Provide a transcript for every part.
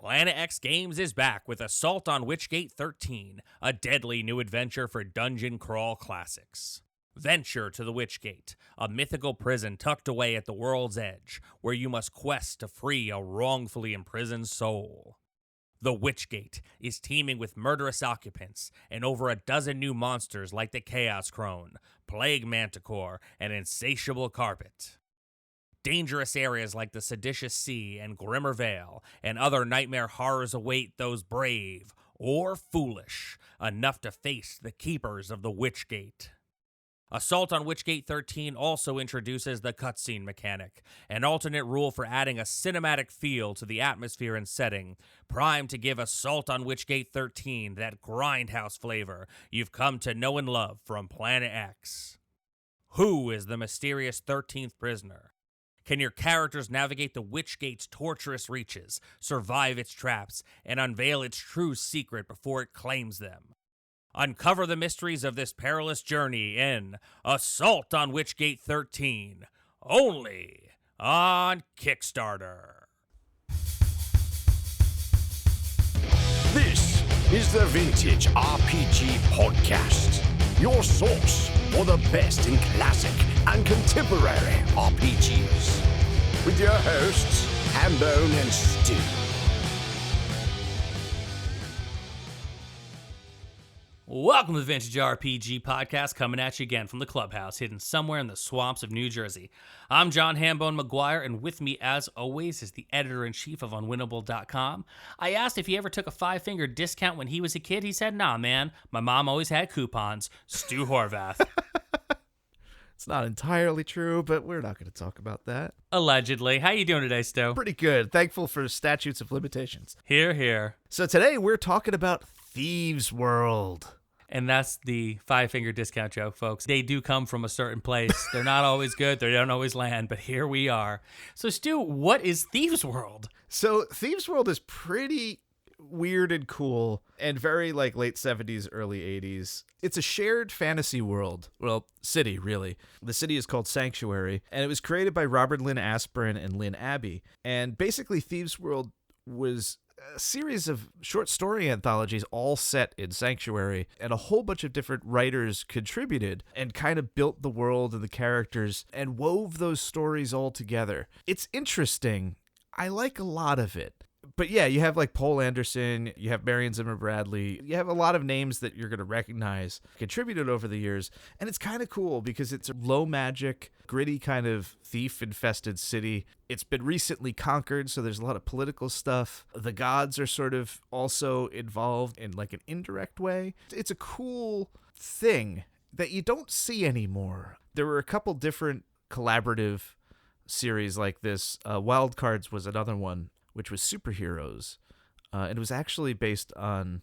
Planet X Games is back with Assault on Witchgate 13, a deadly new adventure for dungeon crawl classics. Venture to the Witchgate, a mythical prison tucked away at the world's edge, where you must quest to free a wrongfully imprisoned soul. The Witchgate is teeming with murderous occupants and over a dozen new monsters like the Chaos Crone, Plague Manticore, and Insatiable Carpet. Dangerous areas like the Seditious Sea and Grimmer Vale and other nightmare horrors await those brave, or foolish, enough to face the keepers of the Witchgate. Assault on Witchgate 13 also introduces the cutscene mechanic, an alternate rule for adding a cinematic feel to the atmosphere and setting, primed to give Assault on Witchgate 13 that grindhouse flavor you've come to know and love from Planet X. Who is the mysterious 13th prisoner? Can your characters navigate the Witchgate's torturous reaches, survive its traps, and unveil its true secret before it claims them? Uncover the mysteries of this perilous journey in Assault on Witchgate 13, only on Kickstarter. This is the Vintage RPG Podcast, your source for the best in classic and contemporary RPGs. With your hosts, Hambone and Stu. Welcome to the Vintage RPG Podcast, coming at you again from the clubhouse, hidden somewhere in the swamps of New Jersey. I'm John Hambone McGuire, and with me, as always, is the editor-in-chief of Unwinnable.com. I asked if he ever took a 5-finger discount when he was a kid. He said, nah, man, my mom always had coupons. Stu Horvath. It's not entirely true, but we're not going to talk about that. Allegedly. How you doing today, Stu? Pretty good. Thankful for statutes of limitations. Here, here. So today we're talking about Thieves World. And that's the 5-finger discount joke, folks. They do come from a certain place. They're not always good. They don't always land, but here we are. So, Stu, what is Thieves World? So Thieves World is pretty weird and cool and very like late 70s, early 80s. It's a shared fantasy world. Well, city, really. The city is called Sanctuary, and it was created by Robert Lynn Asprin and Lynn Abbey. And basically, Thieves World was a series of short story anthologies all set in Sanctuary, and a whole bunch of different writers contributed and kind of built the world and the characters and wove those stories all together. It's interesting. I like a lot of it. But yeah, you have like Paul Anderson, you have Marion Zimmer Bradley, you have a lot of names that you're going to recognize contributed over the years, and it's kind of cool because it's a low magic, gritty kind of thief-infested city. It's been recently conquered, so there's a lot of political stuff. The gods are sort of also involved in like an indirect way. It's a cool thing that you don't see anymore. There were a couple different collaborative series like this. Wildcards was another one, which was superheroes. And it was actually based on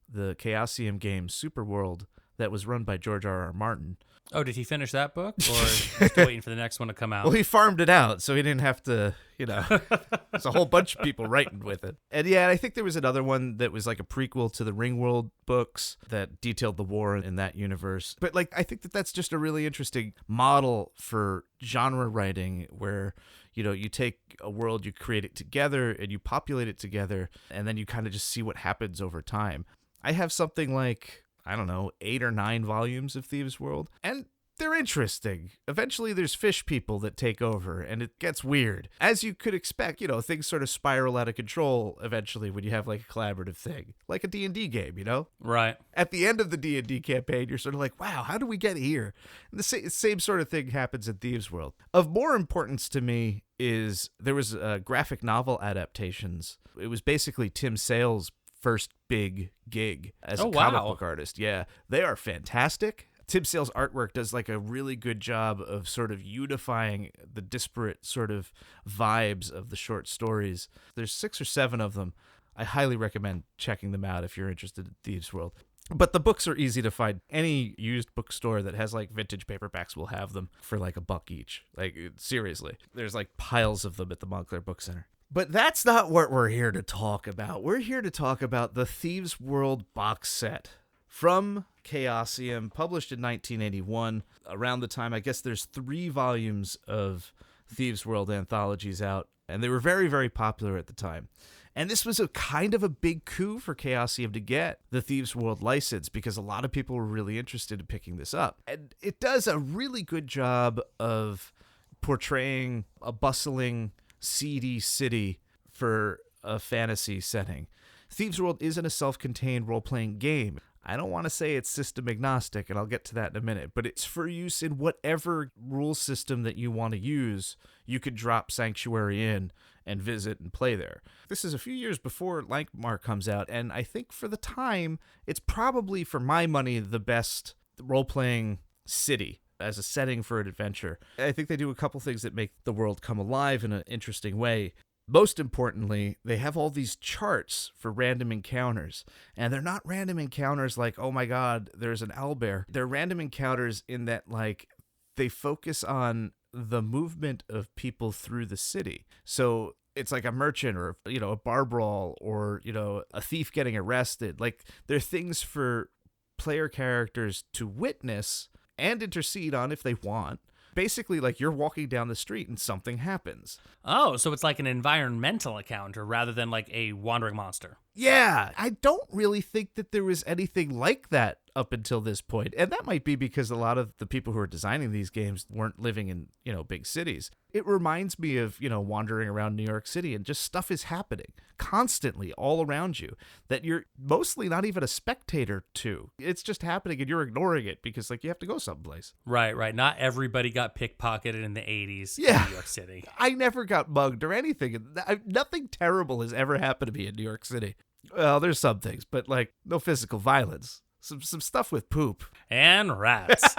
the Chaosium game Superworld that was run by George R.R. Martin. Oh, did he finish that book? Or just waiting for the next one to come out? Well, he farmed it out, so he didn't have to, there's a whole bunch of people writing with it. And yeah, I think there was another one that was like a prequel to the Ringworld books that detailed the war in that universe. But like, I think that that's just a really interesting model for genre writing where, you take a world, you create it together, and you populate it together, and then you kind of just see what happens over time. I have something like, 8 or 9 volumes of Thieves World, and they're interesting. Eventually, there's fish people that take over, and it gets weird. As you could expect, things sort of spiral out of control eventually when you have like a collaborative thing, like a D&D game, Right. At the end of the D&D campaign, you're sort of like, wow, how did we get here? And the same sort of thing happens in Thieves World. Of more importance to me is there was graphic novel adaptations. It was basically Tim Sale's first big gig as a comic book artist. Yeah, they are fantastic. Tim Sale's artwork does like a really good job of sort of unifying the disparate sort of vibes of the short stories. There's 6 or 7 of them. I highly recommend checking them out if you're interested in Thieves World. But the books are easy to find. Any used bookstore that has like vintage paperbacks will have them for like $1 each. Like seriously, there's like piles of them at the Montclair Book Center. But that's not what we're here to talk about. We're here to talk about the Thieves World box set from Chaosium, published in 1981. Around the time, I guess there's 3 volumes of Thieves World anthologies out, and they were very, very popular at the time. And this was a kind of a big coup for Chaosium to get the Thieves World license because a lot of people were really interested in picking this up. And it does a really good job of portraying a bustling, seedy city for a fantasy setting. Thieves World isn't a self-contained role-playing game. I don't want to say it's system agnostic, and I'll get to that in a minute, but it's for use in whatever rule system that you want to use. You could drop Sanctuary in and visit and play there. This is a few years before Lankmar comes out, and I think for the time, it's probably, for my money, the best role-playing city as a setting for an adventure. I think they do a couple things that make the world come alive in an interesting way. Most importantly, they have all these charts for random encounters. And they're not random encounters like, oh my god, there's an owlbear. They're random encounters in that, like, they focus on the movement of people through the city. So it's like a merchant or, a bar brawl or, a thief getting arrested. Like, they're things for player characters to witness and intercede on if they want. Basically, like, you're walking down the street and something happens. Oh, so it's like an environmental encounter rather than like a wandering monster. Yeah, I don't really think that there was anything like that up until this point. And that might be because a lot of the people who are designing these games weren't living in, big cities. It reminds me of, wandering around New York City and just stuff is happening constantly all around you that you're mostly not even a spectator to. It's just happening and you're ignoring it because, like, you have to go someplace. Right. Not everybody got pickpocketed in the 80s in New York City. I never got mugged or anything. Nothing terrible has ever happened to me in New York City. Well, there's some things, but, like, no physical violence. Some stuff with poop. And rats.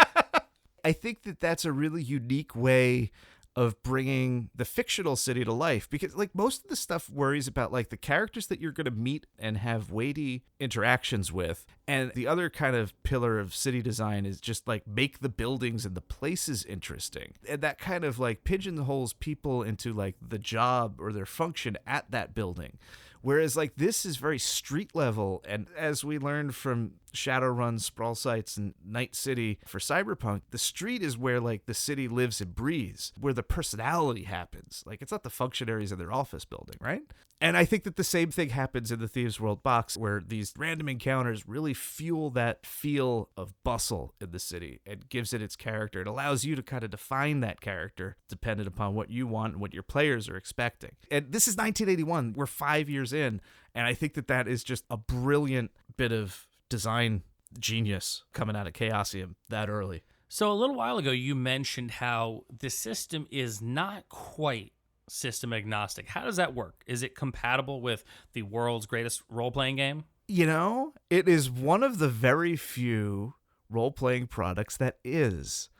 I think that that's a really unique way of bringing the fictional city to life because, like, most of the stuff worries about, like, the characters that you're going to meet and have weighty interactions with. And the other kind of pillar of city design is just, like, make the buildings and the places interesting. And that kind of, like, pigeonholes people into, like, the job or their function at that building. Whereas, like, this is very street level, and as we learned from Shadowrun, Sprawl Sites, and Night City for Cyberpunk, the street is where, like, the city lives and breathes, where the personality happens. Like, it's not the functionaries in their office building, right? And I think that the same thing happens in the Thieves World box, where these random encounters really fuel that feel of bustle in the city and gives it its character. It allows you to kind of define that character dependent upon what you want and what your players are expecting. And this is 1981. We're 5 years in, and I think that that is just a brilliant bit of design genius coming out of Chaosium that early. So a little while ago, you mentioned how the system is not quite system agnostic. How does that work? Is it compatible with the world's greatest role-playing game? It is one of the very few role-playing products that is.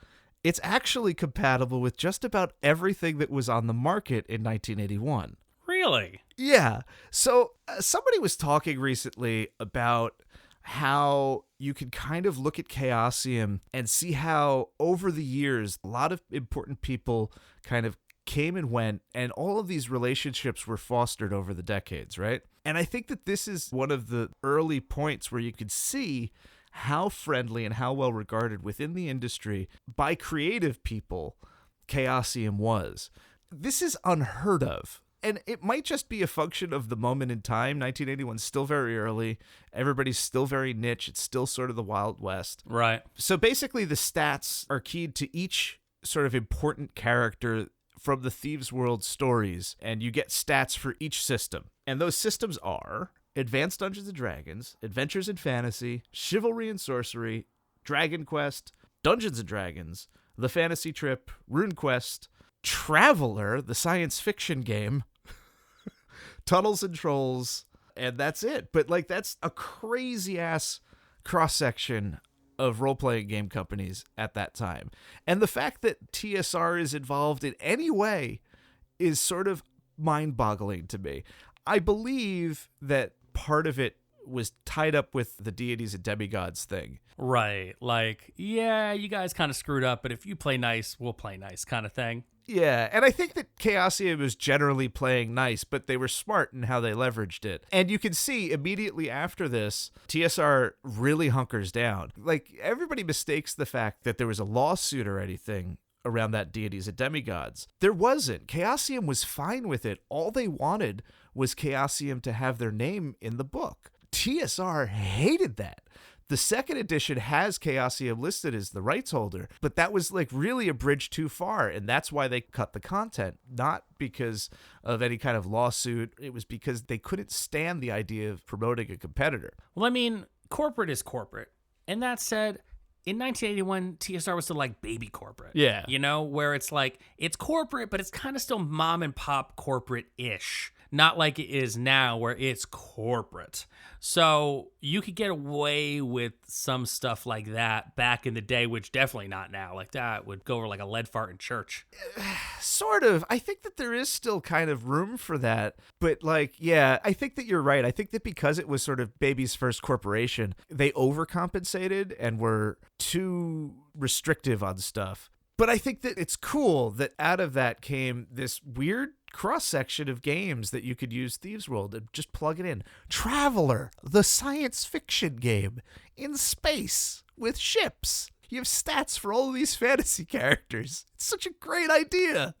It's actually compatible with just about everything that was on the market in 1981. Really? Yeah. So somebody was talking recently about how you can kind of look at Chaosium and see how over the years, a lot of important people kind of came and went, and all of these relationships were fostered over the decades, right? And I think that this is one of the early points where you could see how friendly and how well regarded within the industry by creative people Chaosium was. This is unheard of. And it might just be a function of the moment in time. 1981 is still very early. Everybody's still very niche. It's still sort of the Wild West. Right. So basically the stats are keyed to each sort of important character from the Thieves World stories, and you get stats for each system. And those systems are Advanced Dungeons & Dragons, Adventures in Fantasy, Chivalry and Sorcery, Dragon Quest, Dungeons & Dragons, The Fantasy Trip, RuneQuest, Traveler, the science fiction game, Tunnels and Trolls, and that's it. But, like, that's a crazy-ass cross-section of role-playing game companies at that time. And the fact that TSR is involved in any way is sort of mind-boggling to me. I believe that part of it was tied up with the deities and demigods thing. Right. Like, yeah, you guys kind of screwed up, but if you play nice, we'll play nice kind of thing. Yeah, and I think that Chaosium was generally playing nice, but they were smart in how they leveraged it. And you can see immediately after this, TSR really hunkers down. Like, everybody mistakes the fact that there was a lawsuit or anything around that deities and demigods. There wasn't. Chaosium was fine with it. All they wanted was Chaosium to have their name in the book. TSR hated that. The second edition has Chaosium listed as the rights holder, but that was like really a bridge too far, and that's why they cut the content. Not because of any kind of lawsuit. It was because they couldn't stand the idea of promoting a competitor. Well, I mean, corporate is corporate. And that said, in 1981, TSR was still like baby corporate. Yeah. You know, where it's like, it's corporate, but it's kind of still mom and pop corporate-ish. Not like it is now where it's corporate. So you could get away with some stuff like that back in the day, which definitely not now. Like that would go over like a lead fart in church. Sort of. I think that there is still kind of room for that. But like, yeah, I think that you're right. I think that because it was sort of baby's first corporation, they overcompensated and were too restrictive on stuff. But I think that it's cool that out of that came this weird cross-section of games that you could use Thieves World and just plug it in. Traveler, the science fiction game in space with ships. You have stats for all of these fantasy characters. It's such a great idea.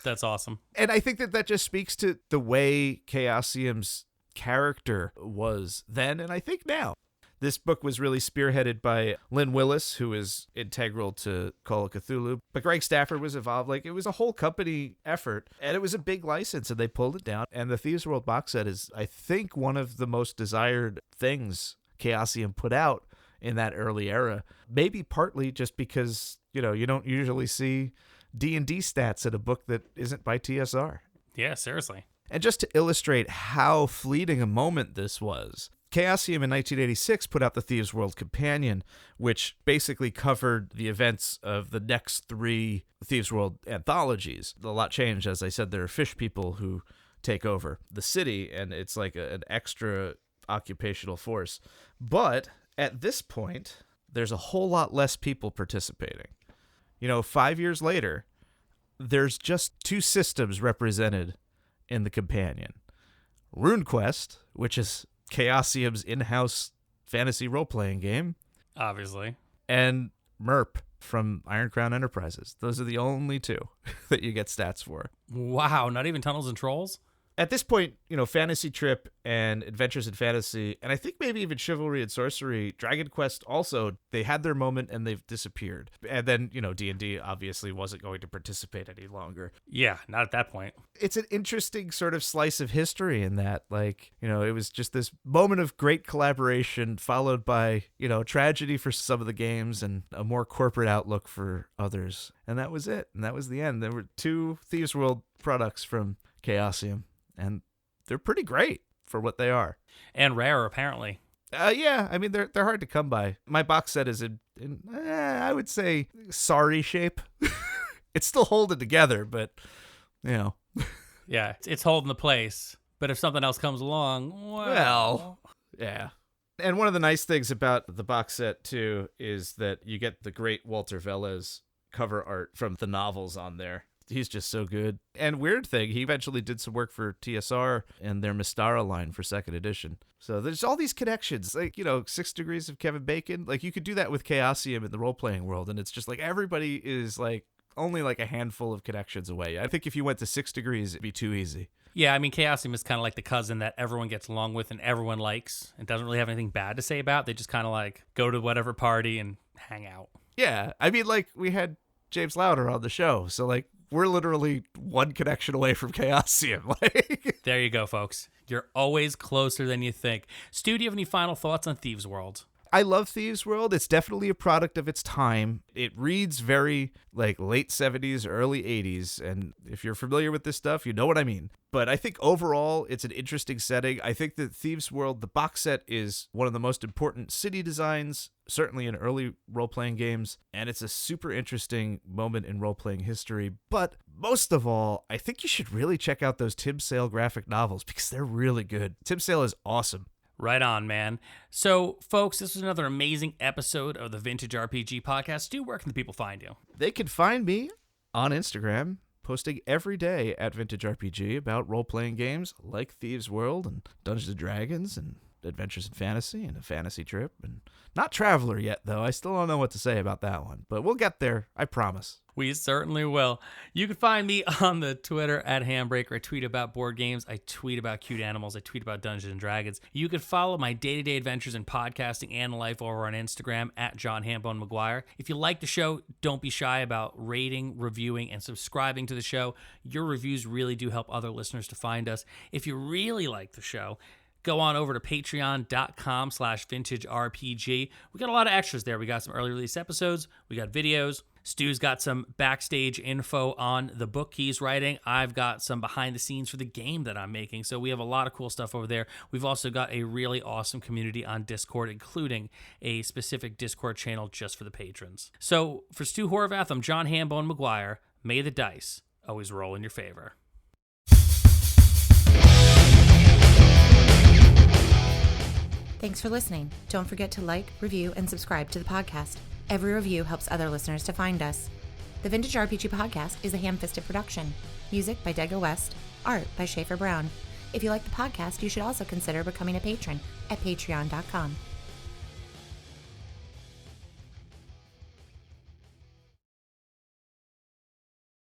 That's awesome. And I think that that just speaks to the way Chaosium's character was then and I think now. This book was really spearheaded by Lynn Willis, who is integral to Call of Cthulhu. But Greg Stafford was involved. Like, it was a whole company effort, and it was a big license, and they pulled it down. And the Thieves World box set is, I think, one of the most desired things Chaosium put out in that early era. Maybe partly just because, you know, you don't usually see D&D stats in a book that isn't by TSR. Yeah, seriously. And just to illustrate how fleeting a moment this was, Chaosium in 1986 put out the Thieves World Companion, which basically covered the events of the next 3 Thieves World anthologies. A lot changed. As I said, there are fish people who take over the city, and it's like an extra occupational force. But at this point, there's a whole lot less people participating. You know, 5 years later, there's just 2 systems represented in the Companion. RuneQuest, which is Chaosium's in-house fantasy role-playing game. Obviously. And MERP from Iron Crown Enterprises. Those are the only 2 that you get stats for. Wow, not even Tunnels and Trolls? At this point, you know, Fantasy Trip and Adventures in Fantasy, and I think maybe even Chivalry and Sorcery, Dragon Quest also, they had their moment and they've disappeared. And then, you know, D&D obviously wasn't going to participate any longer. Yeah, not at that point. It's an interesting sort of slice of history in that, like, you know, it was just this moment of great collaboration followed by, you know, tragedy for some of the games and a more corporate outlook for others. And that was it. And that was the end. There were 2 Thieves World products from Chaosium. And they're pretty great for what they are. And rare, apparently. Yeah, I mean, they're hard to come by. My box set is in I would say, sorry shape. It's still holding together, but, you know. Yeah, it's holding the place. But if something else comes along, well, yeah. And one of the nice things about the box set, too, is that you get the great Walter Velez cover art from the novels on there. He's just so good. And weird thing, he eventually did some work for TSR and their Mystara line for 2nd edition. So there's all these connections, like, you know, 6 Degrees of Kevin Bacon. Like, you could do that with Chaosium in the role-playing world, and it's just like everybody is like only like a handful of connections away. I think if you went to 6 Degrees, it'd be too easy. Yeah, I mean, Chaosium is kind of like the cousin that everyone gets along with and everyone likes and doesn't really have anything bad to say about. They just kind of like go to whatever party and hang out. Yeah, I mean, like, we had James Lauder on the show, so like, we're literally one connection away from Chaosium. Like, there you go, folks. You're always closer than you think. Stu, do you have any final thoughts on Thieves World? I love Thieves World. It's definitely a product of its time. It reads very like late 70s, early 80s. And if you're familiar with this stuff, you know what I mean. But I think overall, it's an interesting setting. I think that Thieves World, the box set, is one of the most important city designs, certainly in early role-playing games. And it's a super interesting moment in role-playing history. But most of all, I think you should really check out those Tim Sale graphic novels because they're really good. Tim Sale is awesome. Right on, man. So, folks, this was another amazing episode of the Vintage RPG Podcast. Stu, where can the people find you? They can find me on Instagram, posting every day at Vintage RPG about role-playing games like Thieves World and Dungeons & Dragons and Adventures in Fantasy and a Fantasy Trip. And not Traveler yet, though. I still don't know what to say about that one, but we'll get there. I promise. We certainly will. You can find me on the Twitter at Handbreaker. I tweet about board games. I tweet about cute animals. I tweet about Dungeons and Dragons. You can follow my day-to-day adventures in podcasting and life over on Instagram at John Hambone McGuire. If you like the show, don't be shy about rating, reviewing, and subscribing to the show. Your reviews really do help other listeners to find us. If you really like the show, go on over to patreon.com/vintagerpg. We got a lot of extras there. We got some early release episodes. We got videos. Stu's got some backstage info on the book he's writing. I've got some behind the scenes for the game that I'm making. So we have a lot of cool stuff over there. We've also got a really awesome community on Discord, including a specific Discord channel just for the patrons. So for Stu Horvath, I'm John Hambone McGuire. May the dice always roll in your favor. Thanks for listening. Don't forget to like, review, and subscribe to the podcast. Every review helps other listeners to find us. The Vintage RPG Podcast is a Ham-Fisted production. Music by Dega West. Art by Schaefer Brown. If you like the podcast, you should also consider becoming a patron at patreon.com.